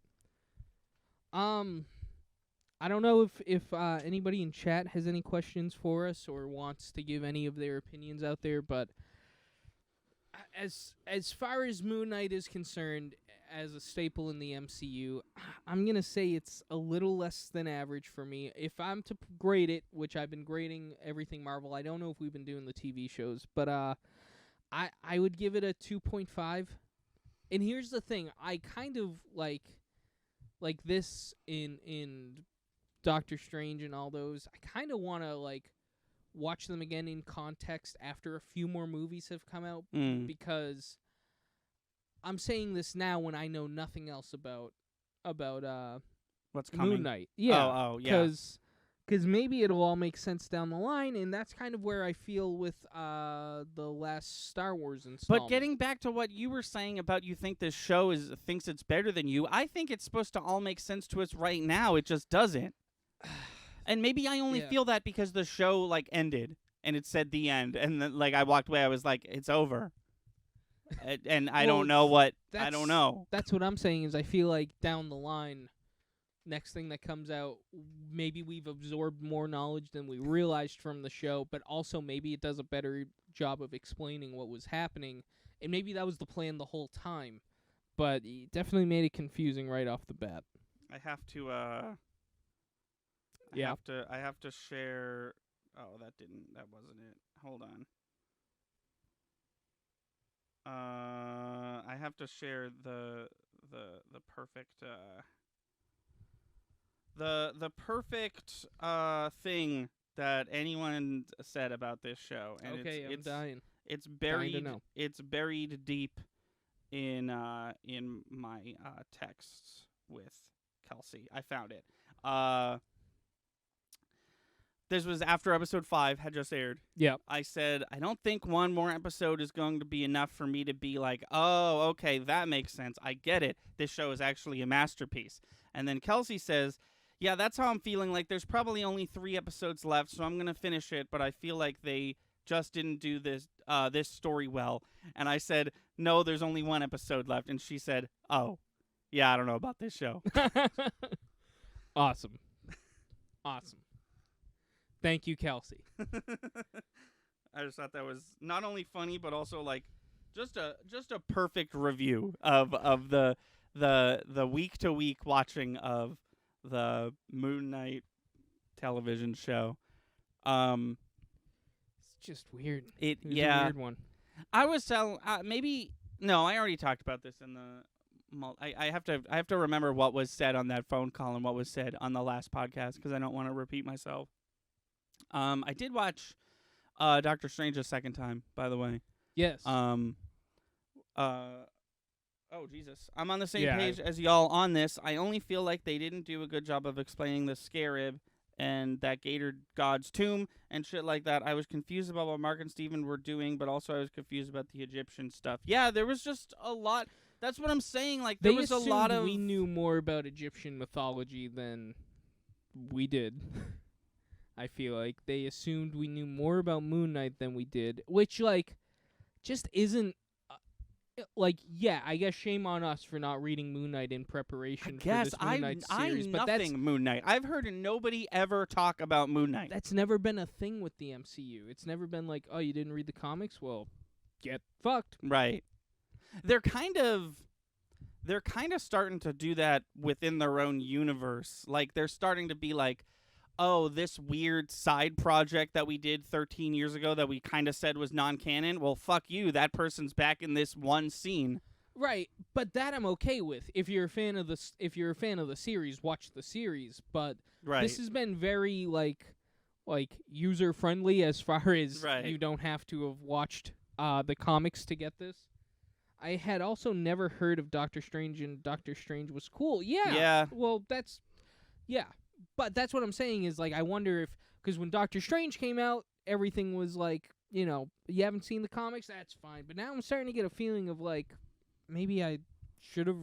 B: I don't know if anybody in chat has any questions for us or wants to give any of their opinions out there, but as far as Moon Knight is concerned, as a staple in the MCU, I'm going to say it's a little less than average for me. If I'm to grade it, which I've been grading everything Marvel, I don't know if we've been doing the TV shows, but I would give it a 2.5. And here's the thing, I kind of like this in Doctor Strange and all those, I kind of want to like watch them again in context after a few more movies have come out, because I'm saying this now when I know nothing else about
A: What's coming?
B: Moon Knight. Yeah.
A: Oh, yeah.
B: Because maybe it'll all make sense down the line, and that's kind of where I feel with the last Star Wars installment.
A: But getting back to what you were saying about you think this show thinks it's better than you, I think it's supposed to all make sense to us right now. It just doesn't. And maybe I only feel that because the show like ended and it said the end, and then like I walked away, I was like, it's over. And I don't know what I don't know.
B: That's what I'm saying is I feel like down the line, next thing that comes out, maybe we've absorbed more knowledge than we realized from the show, but also maybe it does a better job of explaining what was happening, and maybe that was the plan the whole time. But it definitely made it confusing right off the bat.
A: I have to I have to share. Oh, that wasn't it. Hold on. I have to share the perfect the perfect thing that anyone said about this show, and
B: okay, I'm dying.
A: It's
B: Dying to know.
A: It's buried deep in my texts with Kelsey. I found it. This was after episode 5 had just aired.
B: Yep.
A: I said, I don't think one more episode is going to be enough for me to be like, oh, okay, that makes sense. I get it. This show is actually a masterpiece. And then Kelsey says, yeah, that's how I'm feeling. Like, there's probably only 3 episodes left, so I'm going to finish it, but I feel like they just didn't do this story well. And I said, no, there's only 1 episode left. And she said, oh, yeah, I don't know about this show.
B: Awesome. Thank you, Kelsey.
A: I just thought that was not only funny, but also like just a perfect review of the week to week watching of the Moon Knight television show.
B: It's just weird.
A: It was
B: a weird one.
A: I was telling maybe no, I already talked about this in the. I have to remember what was said on that phone call and what was said on the last podcast because I don't want to repeat myself. I did watch Doctor Strange a second time, by the way.
B: Yes.
A: Oh Jesus, I'm on the same page as y'all on this. I only feel like they didn't do a good job of explaining the Scarab and that Gator God's tomb and shit like that. I was confused about what Mark and Steven were doing, but also I was confused about the Egyptian stuff. Yeah, there was just a lot. That's what I'm saying. Like there was a lot of.
B: We knew more about Egyptian mythology than we did. I feel like they assumed we knew more about Moon Knight than we did, which, like, just isn't, yeah, I guess shame on us for not reading Moon Knight in preparation for this Moon Knight series.
A: But that's Moon Knight. I've heard nobody ever talk about Moon Knight.
B: That's never been a thing with the MCU. It's never been like, oh, you didn't read the comics? Well, get fucked.
A: Right. They're kind of starting to do that within their own universe. Like, they're starting to be like, oh, this weird side project that we did 13 years ago that we kind of said was non-canon, well, fuck you. That person's back in this one scene.
B: Right, but that I'm okay with. If you're a fan of the series, watch the series. But this has been very like user friendly as far as you don't have to have watched the comics to get this. I had also never heard of Doctor Strange, and Doctor Strange was cool. Yeah. Well, that's But that's what I'm saying is, like, I wonder if, because when Doctor Strange came out, everything was like, you know, you haven't seen the comics, that's fine. But now I'm starting to get a feeling of, like, maybe I should have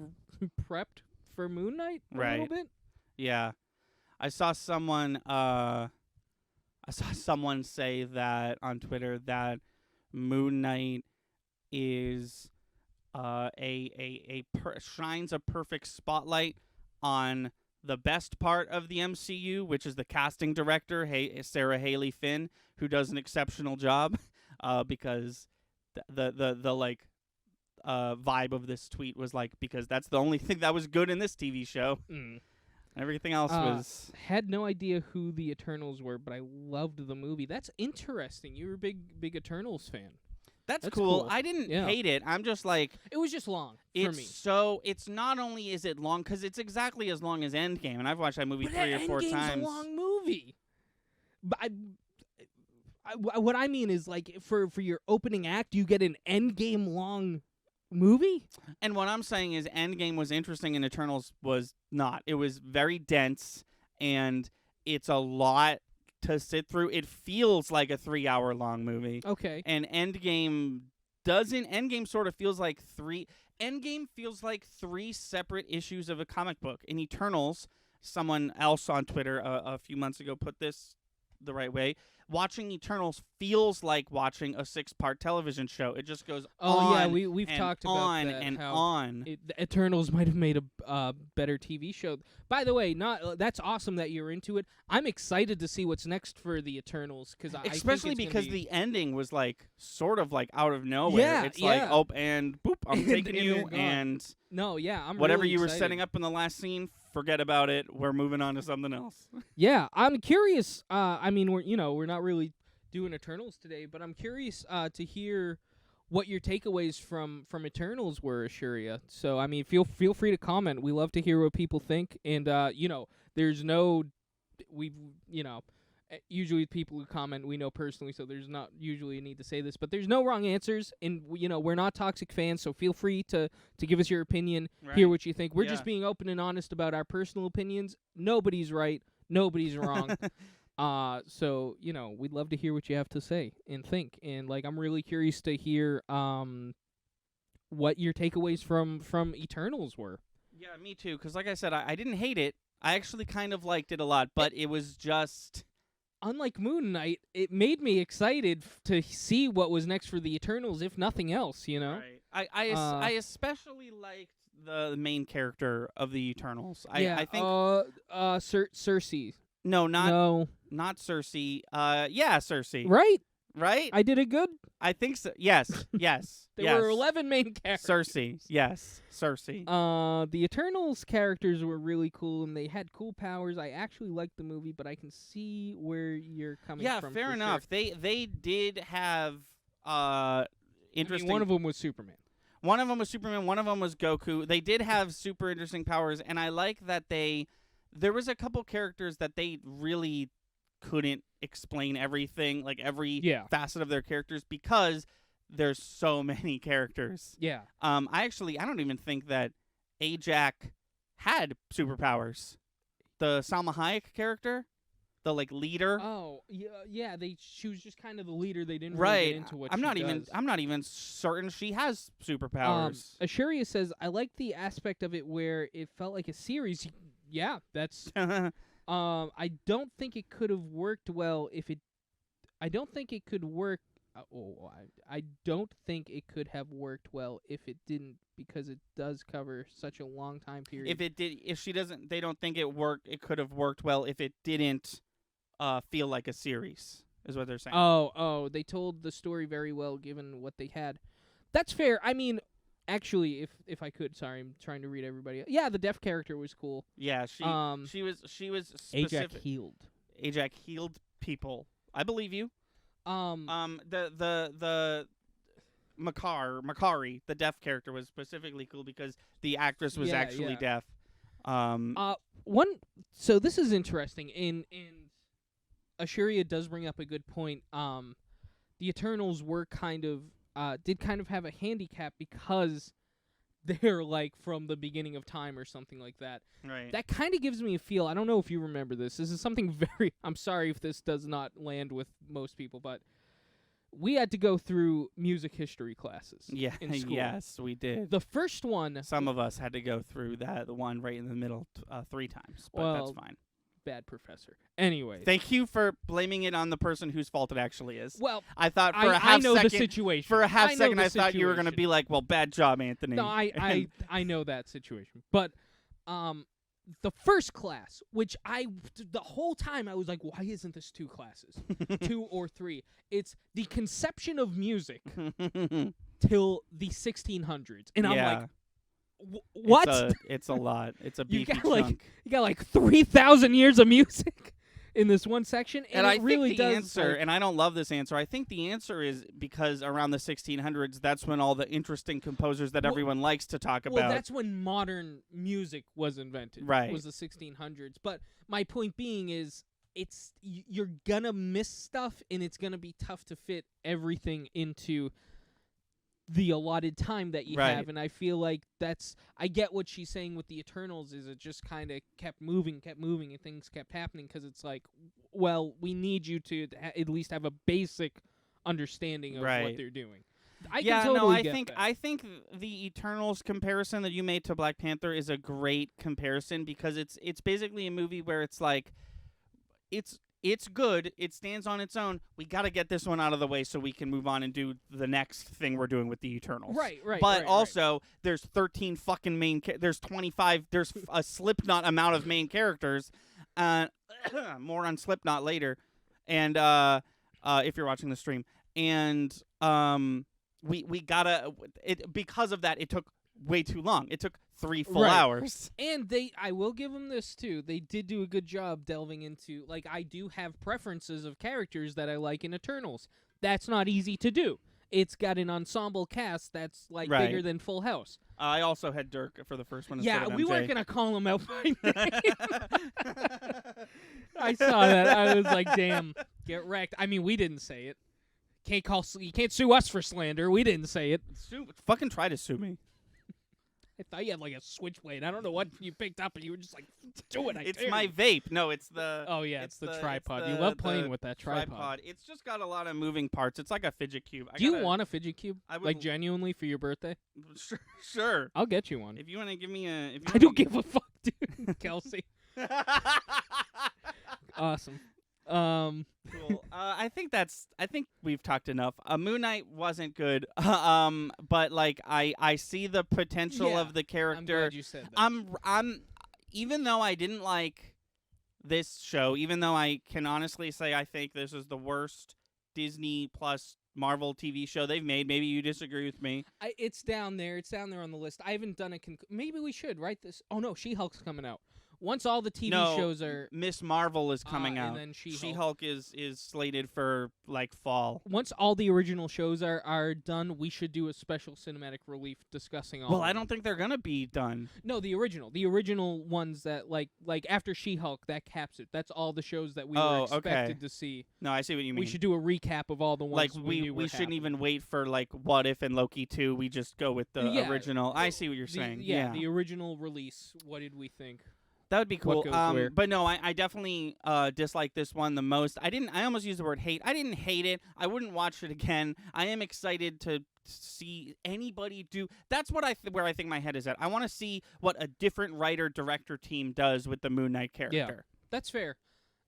B: prepped for Moon Knight a little bit. Yeah.
A: I saw someone say that on Twitter that Moon Knight is shines a perfect spotlight on the best part of the MCU, which is the casting director, Sarah Haley Finn, who does an exceptional job, because the vibe of this tweet was like, because that's the only thing that was good in this TV show. Everything else was.
B: Had no idea who the Eternals were, but I loved the movie. That's interesting. You were a big Eternals fan.
A: That's cool. I didn't hate it. I'm just like...
B: It was just long for me.
A: So, it's not only is it long, because it's exactly as long as Endgame, and I've watched that movie 3 or 4 times.
B: Endgame's a long movie. But what I mean is, like, for your opening act, you get an Endgame long movie.
A: And what I'm saying is Endgame was interesting and Eternals was not. It was very dense, and it's a lot to sit through. It feels like a 3-hour long movie.
B: Okay.
A: And Endgame doesn't. Endgame sort of feels like three. Endgame feels like three separate issues of a comic book. In Eternals, someone else on Twitter a few months ago put this the right way. Watching Eternals feels like watching a 6-part television show. It just goes on.
B: Yeah, we've
A: and
B: talked about
A: on
B: that,
A: and
B: how
A: on.
B: The Eternals might have made a better TV show. By the way, that's awesome that you're into it. I'm excited to see what's next for the Eternals
A: Especially because the ending was like sort of like out of nowhere.
B: Yeah,
A: it's like and boop, I'm taking
B: and
A: you
B: they're gone.
A: and
B: no, yeah, I'm
A: whatever
B: really
A: you were
B: excited.
A: setting up in the last scene, forget about it. We're moving on to something else.
B: Yeah, I'm curious. I mean, we're not really doing Eternals today, but I'm curious to hear what your takeaways from Eternals were, Ashuria. So, I mean, feel free to comment. We love to hear what people think, and there's no usually people who comment we know personally, so there's not usually a need to say this, but there's no wrong answers, and we're not toxic fans, so feel free to give us your opinion, hear what you think. We're just being open and honest about our personal opinions. Nobody's right, nobody's wrong. So, we'd love to hear what you have to say and think. And I'm really curious to hear what your takeaways from Eternals were.
A: Yeah, me too, cuz like I said, I didn't hate it. I actually kind of liked it a lot, but it was just
B: unlike Moon Knight, it made me excited to see what was next for the Eternals, if nothing else,
A: Right. I especially liked the main character of the Eternals. I think
B: Cersei.
A: No, not
B: No.
A: not Cersei. Yeah, Cersei.
B: Right?
A: Right?
B: I did it good?
A: I think so. Yes. Yes.
B: There were 11 main characters.
A: Cersei. Yes. Cersei.
B: The Eternals characters were really cool, and they had cool powers. I actually liked the movie, but I can see where you're coming from.
A: Yeah, fair enough.
B: Sure.
A: They did have interesting.
B: One of them was Superman.
A: One of them was Superman. One of them was Goku. They did have super interesting powers, and I like that there was a couple characters that they really couldn't explain everything, like every facet of their characters, because there's so many characters.
B: Yeah.
A: I don't even think that Ajak had superpowers. The Salma Hayek character, the leader.
B: Oh, yeah. She was just kind of the leader. They didn't really get into what
A: I'm
B: does.
A: not even certain she has superpowers.
B: Ashuria says, I like the aspect of it where it felt like a series. Yeah, that's. I don't think it could have worked well if it. I don't think it could work. I don't think it could have worked well if it didn't, because it does cover such a long time period.
A: They don't think it could have worked well if it didn't feel like a series, is what they're saying.
B: Oh, they told the story very well given what they had. That's fair. I mean, actually, if I could, sorry, I'm trying to read everybody. Yeah, the deaf character was cool.
A: Yeah, she was specific. Ajak healed people. I believe you. The Makari, the deaf character, was specifically cool because the actress was actually deaf.
B: So this is interesting, and Ashuria does bring up a good point. The Eternals were did kind of have a handicap because they're from the beginning of time or something like that.
A: Right.
B: That kind of gives me a feel. I don't know if you remember this. This is something very. I'm sorry if this does not land with most people, but we had to go through music history classes.
A: Yeah.
B: In school.
A: Yes, we did.
B: The first one.
A: Some of us had to go through the one right in the middle 3 times, but that's fine.
B: Bad professor. Anyway.
A: Thank you for blaming it on the person whose fault it actually is.
B: Well,
A: I thought for a half
B: I know
A: second,
B: the situation.
A: For a half second, I thought you were going to be like, well, bad job, Anthony.
B: No, I know that situation. But the first class, which the whole time I was like, why isn't this 2 classes? 2 or 3. It's the conception of music till the 1600s. And I'm like, what?
A: It's a lot. It's a beefy chunk.
B: You got 3,000 years of music in this one section, and
A: I
B: it really
A: think the
B: does.
A: Answer, and I don't love this answer. I think the answer is because around the 1600s, that's when all the interesting composers that everyone likes to talk about.
B: Well, that's when modern music was invented.
A: Right.
B: Was the 1600s. But my point being is, you're gonna miss stuff, and it's gonna be tough to fit everything into the allotted time that you
A: Right.
B: have, and I feel like I get what she's saying with the Eternals is it just kind of kept moving, and things kept happening because it's like, well, we need you to at least have a basic understanding of what they're doing. I can totally get that.
A: I think the Eternals comparison that you made to Black Panther is a great comparison because it's basically a movie where it's like it's good, it stands on its own. We got to get this one out of the way so we can move on and do the next thing we're doing with the Eternals.
B: Right.
A: But also, there's 13 fucking there's 25. There's a Slipknot amount of main characters. More on Slipknot later, and if you're watching the stream, and we gotta because of that. It took way too long. It took 3 full hours.
B: And I will give them this too. They did do a good job delving into, like, I do have preferences of characters that I like in Eternals. That's not easy to do. It's got an ensemble cast that's like bigger than Full House.
A: I also had Dirk for the first one.
B: Yeah,
A: of
B: we
A: MJ.
B: weren't gonna call him out by name. I saw that. I was like, "Damn, get wrecked." I mean, we didn't say it. You can't sue us for slander. We didn't say it.
A: Fucking try to sue me.
B: I thought you had like a switchblade. I don't know what you picked up, and you were just like, "Do it."
A: It's my vape. No, it's the.
B: Oh yeah, it's the tripod. You love playing with that tripod.
A: It's just got a lot of moving parts. It's like a fidget cube.
B: Do you want a fidget cube? Like genuinely for your birthday?
A: Sure.
B: I'll get you one.
A: If you want to give me a.
B: I don't give a fuck, dude. Kelsey. Awesome.
A: Cool. I think we've talked enough. Moon Knight wasn't good. But like I see the potential of the character.
B: I'm glad you said that.
A: I'm even though I didn't like this show, even though I can honestly say I think this is the worst Disney plus Marvel TV show they've made. Maybe you disagree with me.
B: It's down there. It's down there on the list. I haven't done a maybe we should write this. Oh no, She-Hulk's coming out. Once all the TV shows are...
A: Miss Marvel is coming out.
B: And then She-Hulk.
A: She-Hulk is slated for, like, fall.
B: Once all the original shows are done, we should do a special cinematic relief discussing all
A: Well,
B: of them.
A: I don't think they're going to be done.
B: No, the original ones that, like after She-Hulk, that caps it. That's all the shows that we were expected to see.
A: No, I see what you mean.
B: We should do a recap of all the ones
A: we shouldn't even wait for, like, What If and Loki 2. We just go with the original. I see what you're saying. Yeah,
B: the original release. What did we think?
A: That would be cool. But no, I definitely dislike this one the most. I almost used the word hate. I didn't hate it. I wouldn't watch it again. I am excited to see anybody do. That's what where I think my head is at. I want to see what a different writer-director team does with the Moon Knight character.
B: Yeah, that's fair.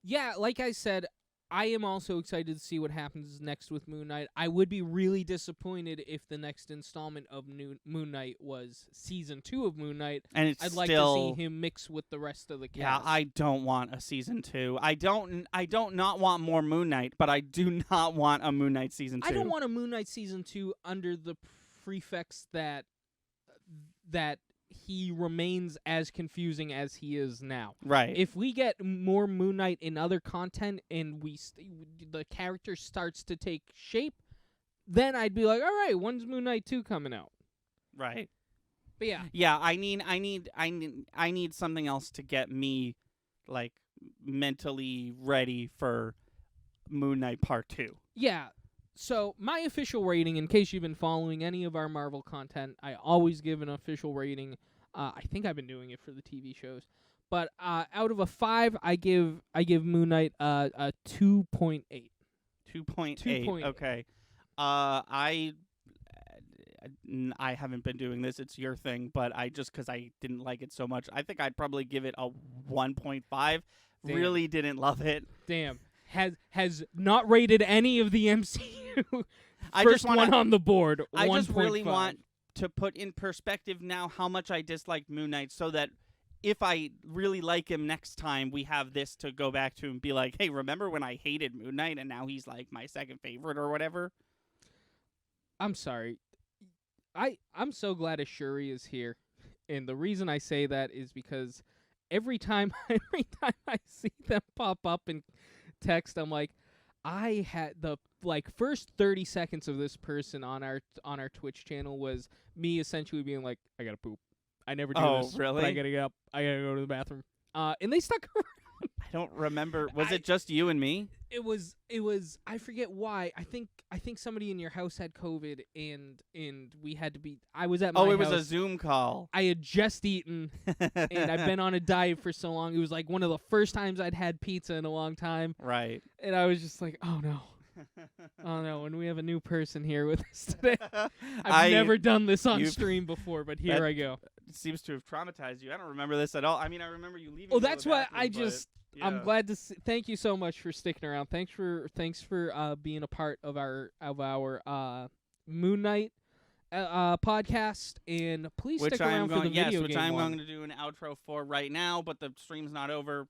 B: Yeah, like I said, I am also excited to see what happens next with Moon Knight. I would be really disappointed if the next installment of Moon Knight was season 2 of Moon Knight.
A: And I'd
B: like to see him mix with the rest of the cast.
A: Yeah, I don't want a season 2. I don't not want more Moon Knight, but I do not want a Moon Knight season 2.
B: I don't want a Moon Knight season 2 under the prefix that he remains as confusing as he is now.
A: Right.
B: If we get more Moon Knight in other content and the character starts to take shape, then I'd be like, all right, when's Moon Knight 2 coming out?
A: Right.
B: But yeah.
A: Yeah, I need something else to get me like mentally ready for Moon Knight Part 2.
B: Yeah. So, my official rating, in case you've been following any of our Marvel content, I always give an official rating. I think I've been doing it for the TV shows. But out of a 5, I give Moon Knight a 2.8.
A: 2.8. Okay. I haven't been doing this. It's your thing, but because I didn't like it so much, I think I'd probably give it a 1.5.
B: Damn.
A: Really didn't love it.
B: Damn. Has not rated any of the MCU.
A: I
B: First one on the board.
A: I
B: 1.
A: just really
B: 5.
A: want to put in perspective now how much I disliked Moon Knight, so that if I really like him next time, we have this to go back to and be like, hey, remember when I hated Moon Knight and now he's like my second favorite or whatever?
B: I'm sorry. I'm so glad Ashuri is here. And the reason I say that is because every time I see them pop up in text, I'm like, I had the first 30 seconds of this person on our Twitch channel was me essentially being like, I gotta poop. I never do this.
A: Really?
B: But I gotta get up. I gotta go to the bathroom. And they stuck around.
A: I don't remember. Was it just you and me?
B: It was I forget why. I think somebody in your house had COVID and we had to be I was at my house.
A: Oh, it was a Zoom call.
B: I had just eaten and I've been on a diet for so long. It was like one of the first times I'd had pizza in a long time.
A: Right.
B: And I was just like, "Oh no." Oh no, and we have a new person here with us today. I've never done this on stream before, but here I go.
A: It seems to have traumatized you. I don't remember this at all. I mean, I remember you leaving.
B: Oh,
A: to the
B: that's why
A: bathroom, yeah.
B: I'm glad to thank you so much for sticking around. Thanks for being a part of our Moon Knight podcast, and please stick around for the video game
A: which I'm
B: one.
A: going to do an outro for right now, but the stream's not over,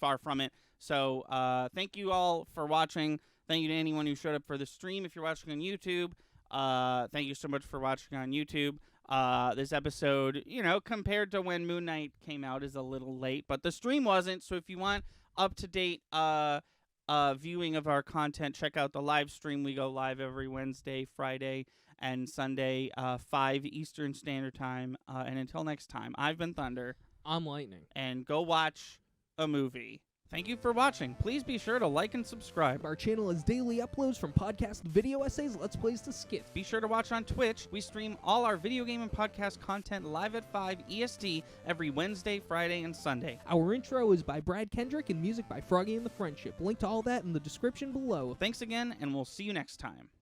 A: far from it. So thank you all for watching. Thank you to anyone who showed up for the stream. If you're watching on YouTube, thank you so much for watching on YouTube. This episode, compared to when Moon Knight came out, is a little late, but the stream wasn't. So if you want up-to-date viewing of our content, check out the live stream. We go live every Wednesday, Friday, and Sunday, 5 Eastern Standard Time. And until next time, I've been Thunder.
B: I'm Lightning.
A: And go watch a movie. Thank you for watching. Please be sure to like and subscribe.
B: Our channel has daily uploads from podcast video essays, Let's Plays to skits.
A: Be sure to watch on Twitch. We stream all our video game and podcast content live at 5 EST every Wednesday, Friday, and Sunday.
B: Our intro is by Brad Kendrick and music by Froggy and the Friendship. Link to all that in the description below.
A: Thanks again, and we'll see you next time.